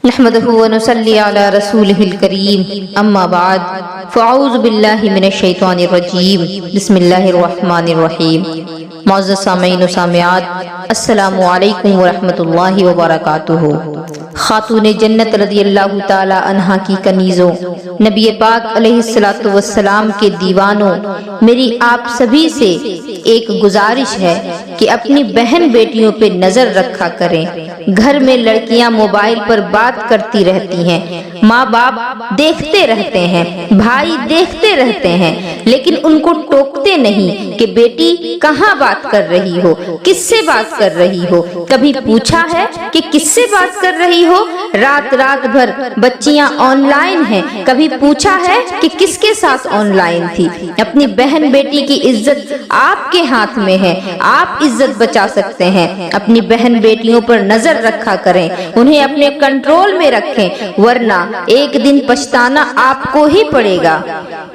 نحمده ونصلي على رسوله الكريم اما بعد فاعوذ باللہ من الشیطان الرجیم بسم اللہ الرحمن الرحیم۔ معزز سامعین و سامعات، السلام علیکم ورحمۃ اللہ وبرکاتہ۔ خاتون جنت رضی اللہ تعالی عنہا کی کنیزوں، نبی پاک علیہ الصلوۃ والسلام کے دیوانوں، میری آپ سبھی سے ایک گزارش ہے کہ اپنی بہن بیٹیوں پہ نظر رکھا کریں۔ گھر میں لڑکیاں موبائل پر بات کرتی رہتی ہیں، ماں باپ دیکھتے رہتے ہیں، بھائی دیکھتے رہتے ہیں، لیکن ان کو ٹوکتے نہیں کہ بیٹی کہاں بات کر رہی ہو، کس سے بات کر رہی ہو۔ کبھی پوچھا ہے کہ کس سے بات کر رہی ہو؟ رات رات بھر بچیاں آن لائن ہیں، کبھی پوچھا ہے کہ کس کے ساتھ آن لائن تھی؟ اپنی بہن بیٹی کی عزت آپ کے ہاتھ میں ہے، آپ عزت بچا سکتے ہیں۔ اپنی بہن بیٹیوں پر نظر رکھا کریں، انہیں اپنے کنٹرول میں رکھیں، ورنہ ایک دن پچھتانا آپ کو ہی پڑے گا۔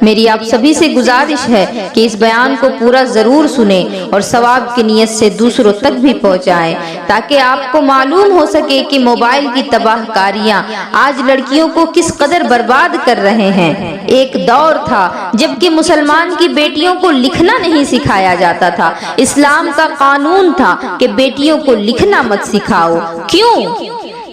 میری آپ سبھی سے گزارش ہے کہ اس بیان کو پورا ضرور سنیں اور ثواب کی نیت سے دوسروں تک بھی پہنچائیں، تاکہ آپ کو معلوم ہو سکے کہ موبائل کی تباہ کاریاں آج لڑکیوں کو کس قدر برباد کر رہے ہیں۔ ایک دور تھا جبکہ مسلمان کی بیٹیوں کو لکھنا نہیں سکھایا جاتا تھا۔ اسلام کا قانون تھا کہ بیٹیوں کو لکھنا مت سکھاؤ۔ کیوں؟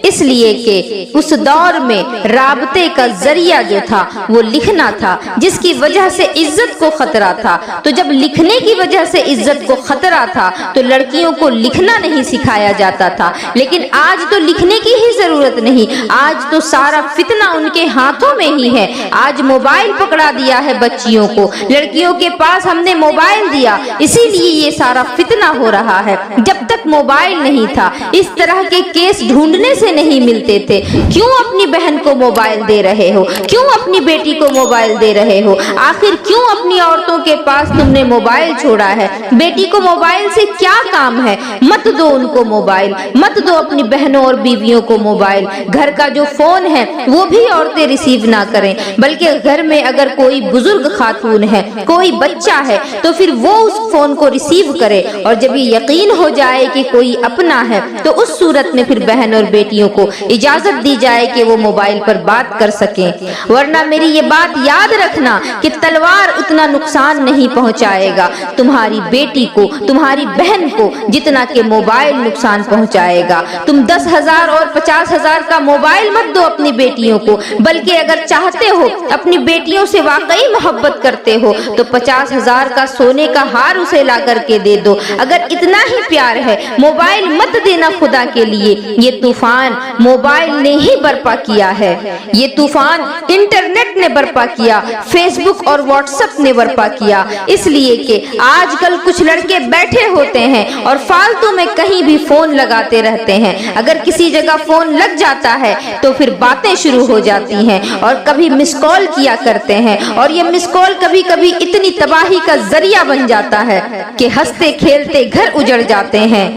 اس لیے کہ اس دور میں رابطے کا ذریعہ جو تھا وہ لکھنا تھا، جس کی وجہ سے عزت کو خطرہ تھا۔ تو جب لکھنے کی وجہ سے عزت کو خطرہ تھا تو لڑکیوں کو لکھنا نہیں سکھایا جاتا تھا۔ لیکن آج تو لکھنے کی ہی ضرورت نہیں، آج تو سارا فتنہ ان کے ہاتھوں میں ہی ہے۔ آج موبائل پکڑا دیا ہے بچیوں کو، لڑکیوں کے پاس ہم نے موبائل دیا، اسی لیے یہ سارا فتنہ ہو رہا ہے۔ جب تک موبائل نہیں تھا اس طرح کے کیس ڈھونڈنے سے نہیں ملتے تھے۔ کیوں اپنی بہن کو موبائل دے رہے ہو؟ کیوں اپنی بیٹی کو موبائل دے رہے ہو؟ آخر کیوں اپنی عورتوں کے پاس تم نے موبائل چھوڑا ہے؟ بیٹی کو موبائل سے کیا کام ہے؟ مت دو ان کو موبائل، مت دو اپنی بہنوں اور بیویوں کو موبائل۔ گھر کا جو فون ہے وہ بھی عورتیں ریسیو نہ کریں، بلکہ گھر میں اگر کوئی بزرگ خاتون ہے، کوئی بچہ ہے، تو پھر وہ اس فون کو ریسیو کرے، اور جب یہ یقین ہو جائے کہ کوئی اپنا ہے تو اس صورت میں پھر بہن اور بیٹیوں کو اجازت دی جائے کہ وہ موبائل پر بات کر سکیں۔ ورنہ میری یہ بات یاد رکھنا کہ تلوار اتنا نقصان نہیں پہنچائے گا تمہاری بیٹی کو، تمہاری بہن کو، جتنا کہ موبائل نقصان پہنچائے گا۔ تم 10,000 اور 50,000 کا موبائل مت دو اپنی بیٹیوں کو، بلکہ اگر چاہتے ہو اپنی بیٹیوں سے واقعی محبت کرتے ہو تو 50,000 کا سونے کا ہار اسے لا کر کے دے دو۔ اگر اتنا ہی پیار ہے موبائل مت دینا خدا کے لیے۔ یہ طوفان موبائل نے ہی برپا کیا ہے، یہ طوفان انٹرنیٹ نے برپا کیا، فیس بک اور واٹس ایپ نے برپا کیا۔ اس لیے کہ آج کل کچھ لڑکے بیٹھے ہوتے ہیں اور فالتو میں کہیں بھی فون لگاتے رہتے ہیں۔ اگر کسی جگہ فون لگ جاتا ہے تو پھر باتیں شروع ہو جاتی ہیں، اور کبھی مس کال کیا کرتے ہیں، اور یہ مس کال کبھی کبھی اتنی تباہی کا ذریعہ بن جاتا ہے کہ ہنستے کھیلتے گھر اجڑ جاتے ہیں۔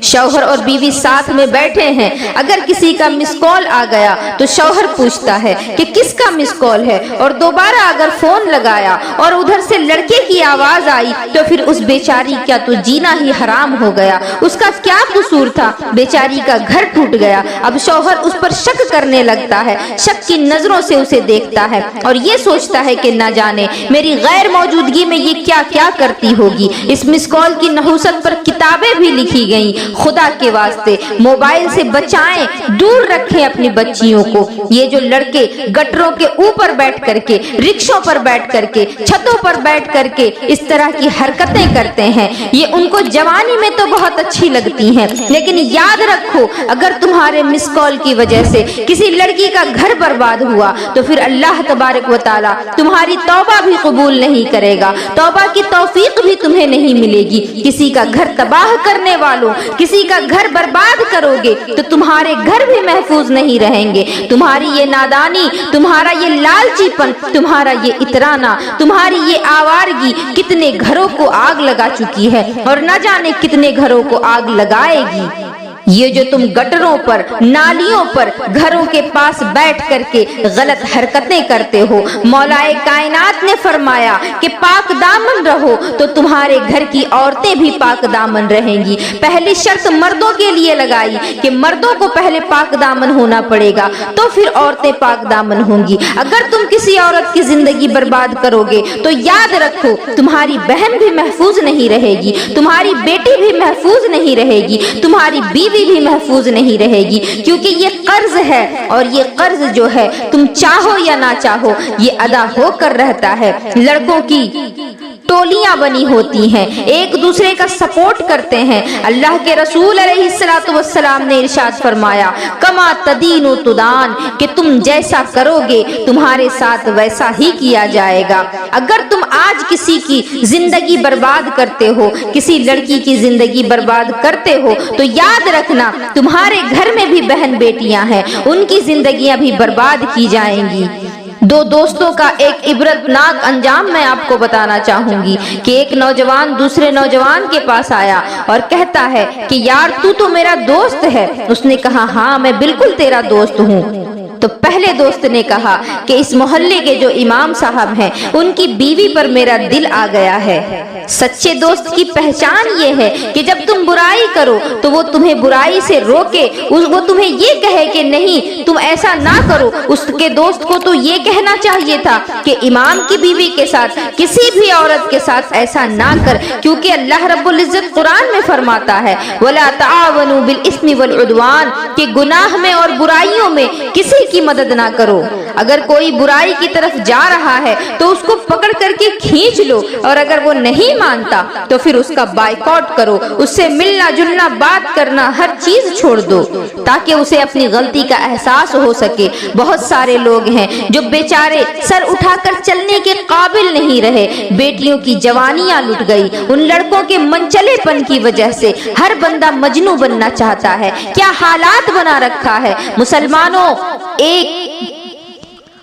شوہر اور بیوی ساتھ میں بیٹھے ہیں، اگر کسی کا مس کال آ گیا تو شوہر پوچھتا ہے کہ کس کا مس کال ہے، اور دوبارہ اگر فون لگایا اور ادھر سے لڑکے کی آواز آئی تو پھر اس بیچاری کا تو جینا ہی حرام ہو گیا۔ اس کا کیا قصور تھا؟ بیچاری کا گھر ٹوٹ گیا۔ اب شوہر اس پر شک کرنے لگتا ہے، شک کی نظروں سے اسے دیکھتا ہے اور یہ سوچتا ہے کہ نہ جانے میری غیر موجودگی میں یہ کیا کیا کرتی ہوگی۔ اس مس کال کی نحوست پر کتابیں بھی لکھی گئیں۔ خدا کے واسطے موبائل سے بچائیں، دور رکھیں اپنی بچیوں کو۔ یہ جو لڑکے گٹروں کے اوپر بیٹھ کر کے، رکشوں پر بیٹھ کر کے، چھتوں پر بیٹھ کر کے اس طرح کی حرکتیں کرتے ہیں، یہ ان کو جوانی میں تو بہت اچھی لگتی ہیں، لیکن یاد رکھو اگر تمہارے مس کال کی وجہ سے کسی لڑکی کا گھر برباد ہوا تو پھر اللہ تبارک و تعالی تمہاری توبہ بھی قبول نہیں کرے گا، توبہ کی توفیق بھی تمہیں نہیں ملے گی۔ کسی کا گھر تباہ کرنے والوں، کسی کا گھر برباد کرو گے تو تمہارے گھر بھی محفوظ نہیں رہیں گے۔ تمہاری یہ نادانی، تمہارا یہ لالچی پن، تمہارا یہ اترانا، تمہاری یہ آوارگی کتنے گھروں کو آگ لگا چکی ہے، اور نہ جانے کتنے گھروں کو آگ لگائے گی۔ یہ جو تم گٹروں پر، نالیوں پر، گھروں کے پاس بیٹھ کر کے غلط حرکتیں کرتے ہو، مولا کائنات نے فرمایا کہ پاک دامن رہو تو تمہارے گھر کی عورتیں بھی پاک دامن رہیں گی۔ پہلی شرط مردوں کے لیے لگائی کہ مردوں کو پہلے پاک دامن ہونا پڑے گا تو پھر عورتیں پاک دامن ہوں گی۔ اگر تم کسی عورت کی زندگی برباد کرو گے تو یاد رکھو تمہاری بہن بھی محفوظ نہیں رہے گی، تمہاری بیٹی بھی محفوظ نہیں رہے گی، تمہاری بیوی بھی محفوظ نہیں رہے گی، کیونکہ یہ قرض ہے اور یہ قرض جو ہے تم چاہو یا نہ چاہو یہ ادا ہو کر رہتا ہے۔ لڑکوں کی ٹولیاں بنی ہوتی ہیں، ایک دوسرے کا سپورٹ کرتے ہیں۔ اللہ کے رسول علیہ السلام نے ارشاد فرمایا کما تدین تدان، کہ تم جیسا کرو گے تمہارے ساتھ ویسا ہی کیا جائے گا۔ اگر تم آج کسی کی زندگی برباد کرتے ہو، کسی لڑکی کی زندگی برباد کرتے ہو، تو یاد رکھنا تمہارے گھر میں بھی بہن بیٹیاں ہیں، ان کی زندگیاں بھی برباد کی جائیں گی۔ دو دوستوں کا ایک عبرتناک انجام میں آپ کو بتانا چاہوں گی کہ ایک نوجوان دوسرے نوجوان کے پاس آیا اور کہتا ہے کہ یار تو میرا دوست ہے۔ اس نے کہا ہاں میں بالکل تیرا دوست ہوں۔ تو پہلے دوست نے کہا کہ اس محلے کے جو امام صاحب ہیں ان کی بیوی پر میرا دل آ گیا ہے۔ سچے دوست کی پہچان یہ ہے کہ جب تم برائی کرو تو وہ تمہیں برائی سے روکے، وہ تمہیں یہ کہے کہ نہیں تم ایسا نہ کرو۔ اس کے دوست کو تو یہ کہنا چاہیے تھا کہ امام کی بیوی کے ساتھ کسی بھی عورت کے ساتھ ایسا نہ کر، کیونکہ اللہ رب العزت قرآن میں فرماتا ہے وَلَا تَعَاوَنُوا بِالْإِثْمِ وَالْعُدْوَانِ، کہ گناہ میں اور برائیوں میں کسی کی مدد نہ کرو۔ اگر کوئی برائی کی طرف جا رہا ہے تو اس کو پکڑ کر کے کھینچ لو، اور اگر وہ نہیں مانتا تو پھر اس کا بائیکاٹ کرو، اس سے ملنا جلنا بات کرنا ہر چیز چھوڑ دو تاکہ اسے اپنی غلطی کا احساس ہو سکے۔ بہت سارے لوگ ہیں جو بیچارے سر اٹھا کر چلنے کے قابل نہیں رہے، بیٹیوں کی جوانیاں لٹ گئی ان لڑکوں کے منچلے پن کی وجہ سے۔ ہر بندہ مجنوں بننا چاہتا ہے، کیا حالات بنا رکھا ہے۔ مسلمانوں، ایک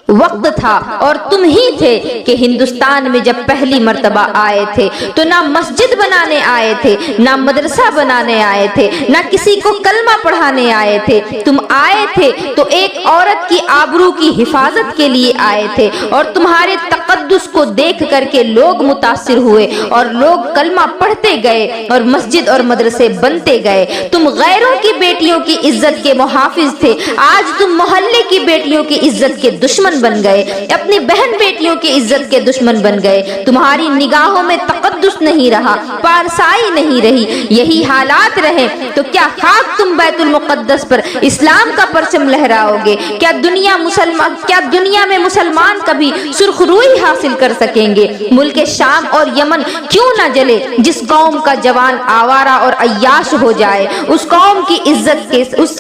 وقت تھا اور تم ہی تھے کہ ہندوستان میں جب پہلی مرتبہ آئے تھے تو نہ مسجد بنانے آئے تھے، نہ مدرسہ بنانے آئے تھے، نہ کسی کو کلمہ پڑھانے آئے تھے۔ تم آئے تھے تو ایک عورت کی آبرو کی حفاظت کے لیے آئے تھے، اور تمہارے تقدس کو دیکھ کر کے لوگ متاثر ہوئے اور لوگ کلمہ پڑھتے گئے اور مسجد اور مدرسے بنتے گئے۔ تم غیروں کی بیٹیوں کی عزت کے محافظ تھے، آج تم محلے کی بیٹیوں کی عزت کے دشمن بن گئے، اپنی بہن بیٹیوں کی عزت کے دشمن بن گئے۔ تمہاری نگاہوں میں تقدس نہیں رہا، پارسائی نہیں رہی۔ یہی حالات رہے تو کیا خاک تم بیت المقدس پر اسلام کا پرچم لہراؤ گے؟ کیا دنیا میں مسلمان کبھی سرخ روئی حاصل کر سکیں گے؟ ملک شام اور یمن کیوں نہ جلے؟ جس قوم کا جوان آوارہ اور عیاش ہو جائے اس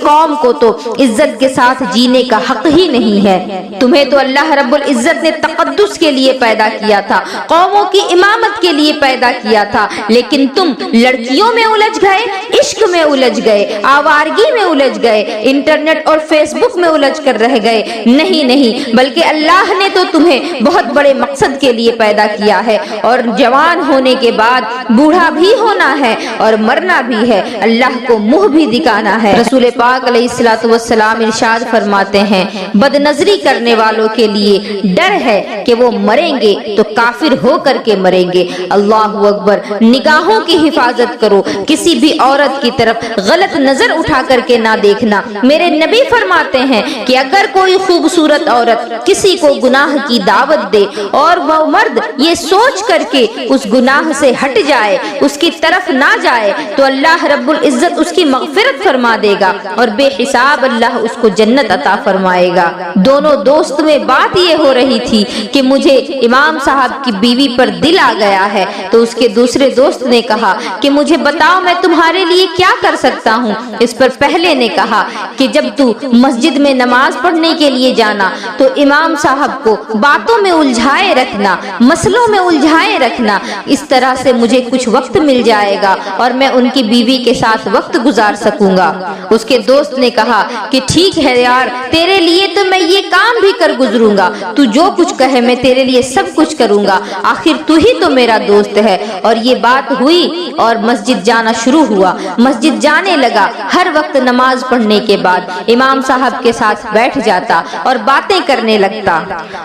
قوم کو تو عزت کے ساتھ جینے کا حق ہی نہیں ہے۔ تمہیں تو اللہ رب العزت نے تقدس کے لیے پیدا کیا تھا، قوموں کی امامت کے لیے پیدا کیا تھا، لیکن تم لڑکیوں میں الجھ گئے، عشق میں الجھ گئے، آوارگی میں الجھ گئے، انٹرنیٹ اور فیس بک میں الجھ کر رہ گئے۔ نہیں، بلکہ اللہ نے تو تمہیں بہت بڑے مقصد کے لیے پیدا کیا ہے، اور جوان ہونے کے بعد بوڑھا بھی ہونا ہے اور مرنا بھی ہے، اللہ کو منہ بھی دکھانا ہے۔ رسول پاک علیہ السلام ارشاد فرماتے ہیں بد نظری کرنے والوں کے لیے ڈر ہے کہ وہ مریں گے تو کافر ہو کر کے مریں گے۔ اللہ اکبر۔ نگاہوں کی حفاظت کرو، کسی بھی عورت کی طرف غلط نظر اٹھا کر کے نہ دیکھنا۔ میرے نبی فرماتے ہیں کہ اگر کوئی خوبصورت عورت کسی کو گناہ کی دعوت دے اور وہ مرد یہ سوچ کر کے اس گناہ سے ہٹ جائے، اس کی طرف نہ جائے، تو اللہ رب العزت اس کی مغفرت فرما دے گا اور بے حساب اللہ اس کو جنت عطا فرمائے گا۔ دونوں دوست میں بات یہ ہو رہی تھی کہ مجھے امام صاحب کی بیوی پر دل آ گیا ہے، تو اس کے دوسرے دوست نے کہا کہ مجھے بتاؤ میں تمہارے لیے کیا کر سکتا ہوں۔ اس پر پہلے نے کہا کہ جب تو مسجد میں نماز پڑھنے کے لیے جانا تو امام صاحب کو باتوں میں الجھائے رکھنا، مسئلوں میں الجھائے رکھنا، اس طرح سے مجھے کچھ وقت مل جائے گا اور میں ان کی بیوی کے ساتھ وقت گزار سکوں گا۔ اس کے دوست نے کہا کہ ٹھیک ہے یار، تیرے لیے تو میں یہ کام بھی کر پر گزروں گا، تو جو کچھ کہے میں تیرے لیے سب کچھ کروں گا، آخر تو ہی تو میرا دوست ہے۔ اور یہ بات ہوئی اور مسجد جانا شروع ہوا۔ مسجد جانے لگا، ہر وقت نماز پڑھنے کے بعد امام صاحب کے ساتھ بیٹھ جاتا اور باتیں کرنے لگتا،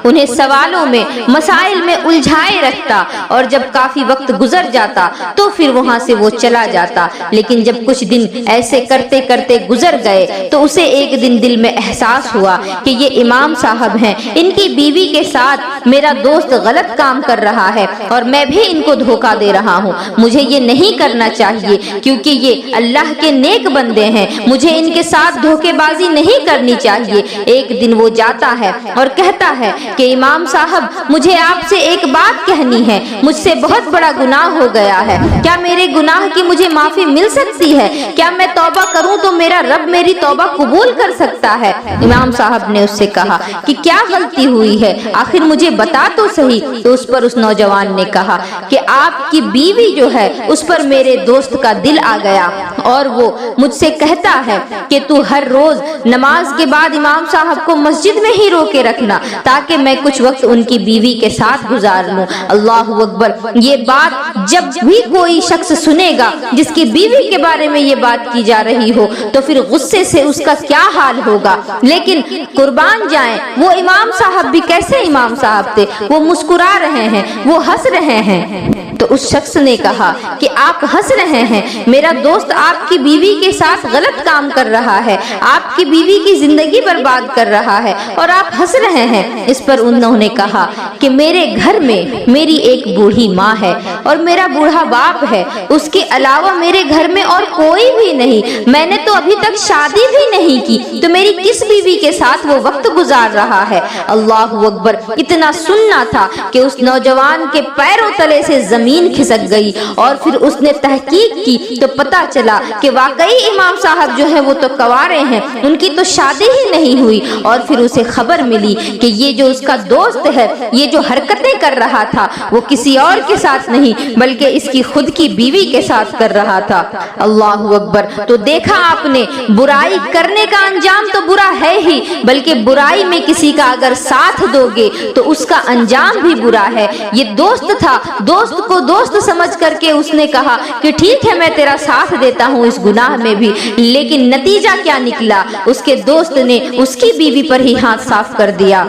انہیں سوالوں میں مسائل میں الجھائے رکھتا، اور جب کافی وقت گزر جاتا تو پھر وہاں سے وہ چلا جاتا۔ لیکن جب کچھ دن ایسے کرتے کرتے گزر گئے تو اسے ایک دن دل میں احساس ہوا کہ یہ امام صاحب ہیں، ان کی بیوی کے ساتھ میرا دوست غلط کام کر رہا ہے اور میں بھی ان کو دھوکہ دے رہا ہوں، مجھے یہ نہیں کرنا چاہیے کیونکہ یہ اللہ کے نیک بندے ہیں، مجھے ان کے ساتھ دھوکے بازی نہیں کرنی چاہیے۔ ایک دن وہ جاتا ہے اور کہتا ہے کہ امام صاحب مجھے آپ سے ایک بات کہنی ہے، مجھ سے بہت بڑا گناہ ہو گیا ہے، کیا میرے گناہ کی مجھے معافی مل سکتی ہے؟ کیا میں توبہ کروں تو میرا رب میری توبہ قبول کر سکتا ہے؟ امام صاحب نے اس سے کہا کہ کیا غلطی ہوئی ہے، آخر مجھے بتا تو صحیح۔ تو اس پر اس نوجوان نے کہا کہ آپ کی بیوی جو ہے اس پر میرے دوست کا دل آ گیا اور وہ مجھ سے کہتا ہے کہ تو ہر روز نماز کے بعد امام صاحب کو مسجد میں ہی روکے رکھنا تاکہ میں کچھ وقت ان کی بیوی کے ساتھ گزار لوں۔ اللہ اکبر! یہ بات جب بھی کوئی شخص سنے گا جس کی بیوی کے بارے میں یہ بات کی جا رہی ہو تو پھر غصے سے اس کا کیا حال ہوگا، لیکن قربان جائیں وہ امام صاحب بھی کیسے امام صاحب تھے، وہ مسکرا رہے ہیں، وہ ہنس رہے ہیں۔ تو اس شخص نے کہا کہ آپ ہنس رہے ہیں، میرا دوست آپ کی بیوی کے ساتھ غلط کام کر رہا ہے، آپ کی بیوی کی زندگی برباد کر رہا ہے اور آپ ہنس رہے ہیں۔ اس پر انہوں نے کہا کہ میرے گھر میں میری ایک بوڑھی ماں ہے اور میرا بوڑھا باپ ہے، اس کے علاوہ میرے گھر میں اور کوئی بھی نہیں، میں نے تو ابھی تک شادی بھی نہیں کی، تو میری کس بیوی کے ساتھ وہ وقت گزار رہا ہے؟ اللہ اکبر! اتنا سننا تھا کہ اس نوجوان کے پیروں تلے سے زمین کھسک گئی، اور پھر اس نے تحقیق کی تو پتا چلا کہ واقعی امام صاحب جو ہے وہ تو کنوارے ہیں، ان کی تو شادی ہی نہیں ہوئی۔ اور پھر اسے خبر ملی کہ یہ جو اس کا دوست ہے، یہ جو حرکتیں کر رہا تھا وہ کسی اور کے ساتھ نہیں بلکہ اس کی خود کی بیوی کے ساتھ کر رہا تھا۔ اللہ اکبر! تو دیکھا آپ نے، برائی کرنے کا انجام تو برا ہے ہی، بلکہ برائی میں کسی کا اگر ساتھ دو گے تو اس کا انجام بھی برا ہے۔ یہ دوست تھا، دوست کو دوست سمجھ کر کے اس نے کہا کہ ٹھیک ہے میں تیرا ساتھ دیتا ہوں اس گناہ میں بھی، لیکن نتیجہ کیا نکلا؟ اس کے دوست نے اس کی بیوی پر ہی ہاتھ صاف کر دیا۔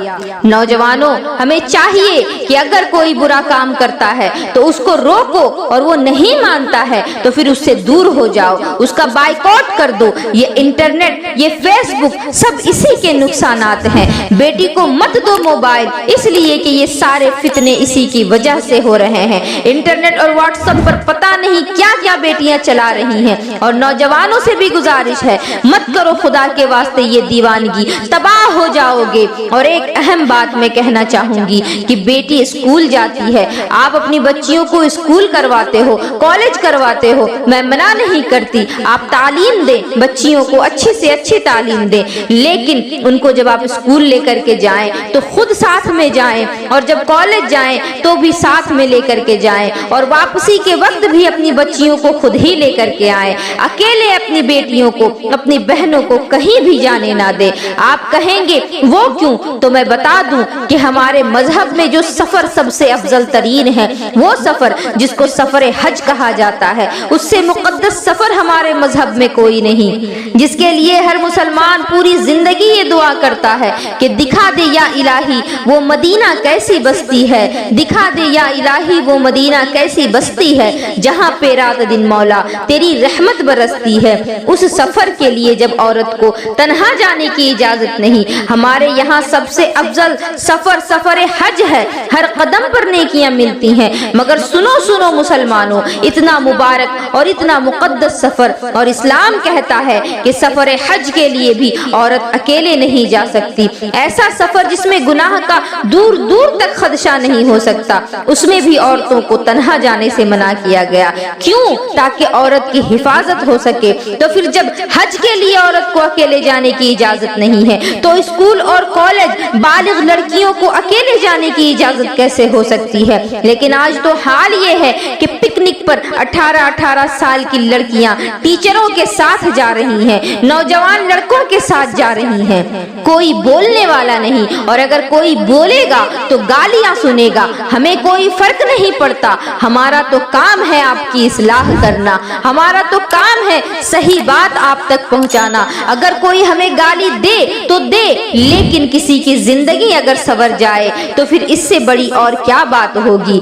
نوجوانوں، ہمیں چاہیے کہ اگر کوئی برا کام کرتا ہے تو اس کو روکو، اور وہ نہیں مانتا ہے تو پھر اس سے دور ہو جاؤ، اس کا بائیکاٹ کر دو۔ یہ انٹرنیٹ، یہ فیس بک، سب اسی کے نقصانات ہیں۔ بیٹی کو مت دو موبائل، اس لیے کہ یہ سارے فتنے اسی کی وجہ سے ہو رہے ہیں۔ انٹرنیٹ اور واٹس ایپ پر پتہ نہیں کیا کیا بیٹیاں چلا رہی ہیں، اور نوجوانوں سے بھی گزارش ہے مت کرو خدا کے واسطے یہ دیوانگی، تباہ ہو جاؤ گے۔ اور ایک اہم بات میں کہنا چاہوں گی کہ بیٹی اسکول جاتی ہے، آپ اپنی بچیوں کو اسکول کرواتے ہو، کالج کرواتے ہو، میں منع نہیں کرتی، آپ تعلیم دیں، بچیوں کو اچھی سے اچھی تعلیم دیں، لیکن ان کو جب آپ اسکول لے کر کے جائیں تو خود ساتھ میں جائیں، اور جب کالج جائیں تو بھی ساتھ میں لے کر کے جائیں، اور واپسی کے وقت بھی اپنی بچیوں کو خود ہی لے کر کے آئیں۔ اکیلے اپنی بیٹیوں کو، اپنی بہنوں کو کہیں بھی جانے نہ دیں۔ آپ کہیں گے وہ کیوں؟ تو میں بتا دوں کہ ہمارے مذہب میں جو سفر سب سے افضل ترین ہے، وہ سفر جس کو سفر حج کہا جاتا ہے، اس سے مقدس سفر ہمارے مذہب میں کوئی نہیں، جس کے لیے ہر مسلمان پوری زندگی یہ دعا کرتا ہے کہ دکھا دے یا الہی وہ مدینہ کیسی بستی ہے، دکھا دے یا الہی وہ مدینہ کیسی بستی ہے جہاں پہ رات دن مولا تیری رحمت برستی ہے۔ اس سفر کے لیے جب عورت کو تنہا جانے کی اجازت نہیں، ہمارے یہاں سب سے افضل سفر سفر حج ہے، ہر قدم پر نیکیاں ملتی ہیں۔ مگر سنو مسلمانوں، اتنا مبارک اور اتنا مقدس سفر، اور اسلام کہتا ہے کہ سفر حج کے لیے بھی عورت اکیلے نہیں جا سکتی۔ ایسا سفر جس میں گناہ کا دور دور تک خدشہ نہیں ہو سکتا، اس میں بھی عورتوں کو تنہا جانے سے منع کیا گیا، کیوں؟ تاکہ عورت کی حفاظت ہو سکے۔ تو پھر جب حج کے لیے عورت کو اکیلے جانے کی اجازت نہیں ہے تو اسکول اور کالج بالغ لڑکیوں کو اکیلے جانے کی اجازت کیسے ہو سکتی ہے؟ لیکن آج تو حال یہ ہے کہ پکنک پر 18 سال کی لڑکیاں ٹیچروں کے ساتھ جا رہی ہیں، نوجوان لڑکوں کے ساتھ جا رہی ہیں، کوئی بولنے والا نہیں، اور اگر کوئی بولے گا تو گالیاں سنے گا۔ ہمیں کوئی فرق نہیں پڑتا، ہمارا تو کام ہے آپ کی اصلاح کرنا، ہمارا تو کام ہے صحیح بات آپ تک پہنچانا۔ اگر کوئی ہمیں گالی دے تو دے، لیکن کسی کی زندگی اگر سنور جائے تو پھر اس سے بڑی اور کیا بات ہوگی؟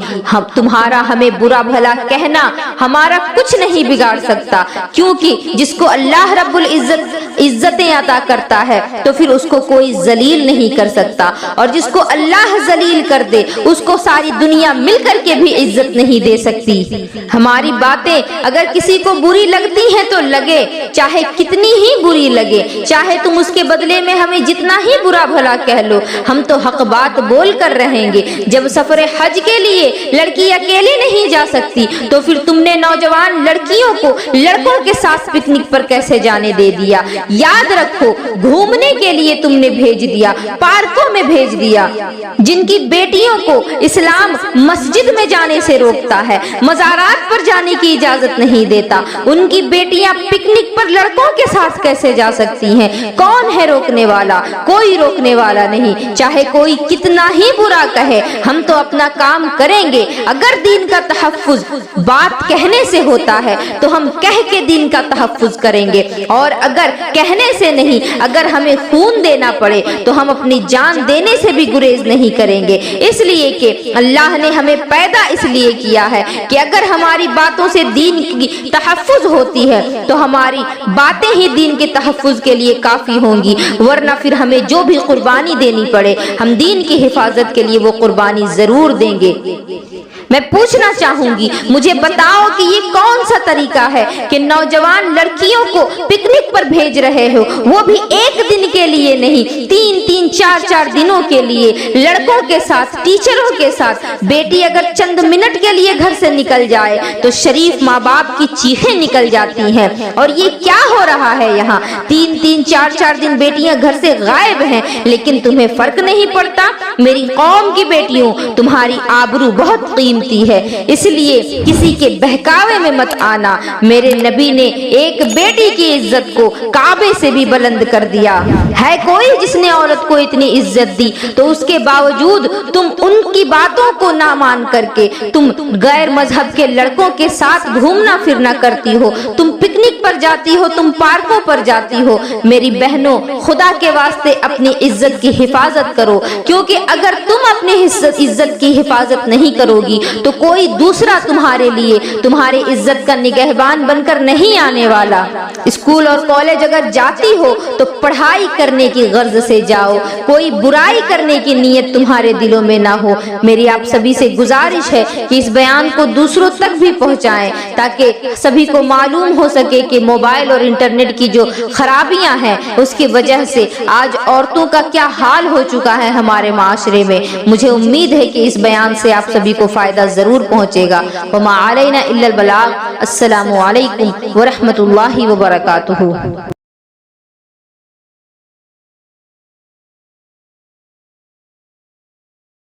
تمہارا ہمیں برا بھلا کہنا ہمارا کچھ نہیں بگاڑ سکتا، کیونکہ جس کو اللہ رب العزت عزتیں عطا کرتا ہے تو پھر اس کو کوئی ذلیل نہیں کر سکتا، اور جس کو اللہ ذلیل کر دے اس کو ساری دنیا مل کر کے بھی عزت نہیں دے سکتی۔ ہماری باتیں اگر کسی کو بری لگتی ہیں تو لگے، چاہے کتنی ہی بری لگے، چاہے تم اس کے بدلے میں ہمیں جتنا ہی برا بھلا کہہ لو، ہم تو حق بات بول کر رہیں گے۔ جب سفر حج کے لیے لڑکی اکیلے نہیں جا سکتی تو پھر تم نے نوجوان لڑکیوں کو لڑکوں کے ساتھ پکنک پر کیسے جانے دے دیا؟ یاد رکھو، گھومنے کے لیے تم نے بھیج دیا، پارکوں میں بھیج دیا۔ جن کی بیٹیوں کو اسلام مسجد میں جانے سے روکتا ہے، مزارات پر جانے کی اجازت نہیں دیتا، ان کی بیٹیاں پکنک پر لڑکوں کے ساتھ کیسے جا سکتی ہیں؟ کون ہے روکنے والا؟ کوئی روکنے والا نہیں، چاہے کوئی کتنا ہی برا کہے، ہم تو اپنا کام کریں گے۔ اگر دین کا تحفظ بات کہنے سے ہوتا ہے تو ہم کہہ کے دین کا تحفظ کریں گے، اور اگر کہنے سے نہیں، اگر ہمیں خون دینا پڑے تو ہم اپنی جان دینے سے بھی گریز نہیں کریں گے، اس لیے کہ اللہ نے ہمیں پیدا اس لیے کیا ہے کہ اگر ہماری باتوں سے دین کی تحفظ ہوتی ہے تو ہماری باتیں ہی دین کے تحفظ کے لیے کافی ہوں گی، ورنہ پھر ہمیں جو بھی قربانی دینی پڑے ہم دین کی حفاظت کے لیے وہ قربانی ضرور دیں گے۔ میں پوچھنا چاہوں گی، مجھے بتاؤ کہ یہ کون سا طریقہ ہے کہ نوجوان لڑکیوں کو پکنک پر بھیج رہے ہو، وہ بھی ایک دن کے لیے نہیں، 3 4 دنوں کے لیے، لڑکوں کے ساتھ، ٹیچروں کے ساتھ۔ بیٹی اگر چند منٹ کے لیے گھر سے نکل جائے تو شریف ماں باپ کی چیخیں نکل جاتی ہیں، اور یہ کیا ہو رہا ہے یہاں؟ 3 4 دن بیٹیاں گھر سے غائب ہیں، لیکن تمہیں فرق نہیں پڑتا۔ میری قوم کی بیٹیوں، تمہاری آبرو بہت قیمتی ہے، اس لیے کسی کے بہکاوے میں مت آنا۔ میرے نبی نے ایک بیٹی کی عزت کو کعبے سے بھی بلند کر دیا۔ ہے کوئی جس نے عورت کو اتنی عزت دی تو اس کے باوجود تم ان کی باتوں کو نہ مان کر کے تم غیر مذہب کے لڑکوں کے ساتھ گھومنا پھرنا کرتی ہو، تم پکنک پر جاتی ہو، تم پارکوں پر جاتی ہو۔ میری بہنوں، خدا کے واسطے اپنی عزت کی حفاظت کرو، کیونکہ اگر تم اپنی عزت کی حفاظت نہیں کرو گی تو کوئی دوسرا تمہارے لیے تمہاری عزت کا نگہبان بن کر نہیں آنے والا۔ اسکول اور کالج اگر جاتی ہو تو پڑھائی کرنے کی غرض سے جاؤ، کوئی برائی کرنے کی نیت تمہارے دلوں میں نہ ہو۔ میری آپ سبھی سے گزارش ہے کہ اس بیان کو دوسروں تک بھی پہنچائیں تاکہ سبھی کو معلوم ہو سکے کہ موبائل اور انٹرنیٹ کی جو خرابیاں ہیں اس کی وجہ سے آج عورتوں کا کیا حال ہو چکا ہے ہمارے معاشرے میں۔ مجھے امید ہے کہ اس بیان سے آپ سبھی کو فائدہ ضرور پہنچے گا۔ وما علینا الا البلاغ۔ السلام علیکم ورحمۃ اللہ وبرکاتہ۔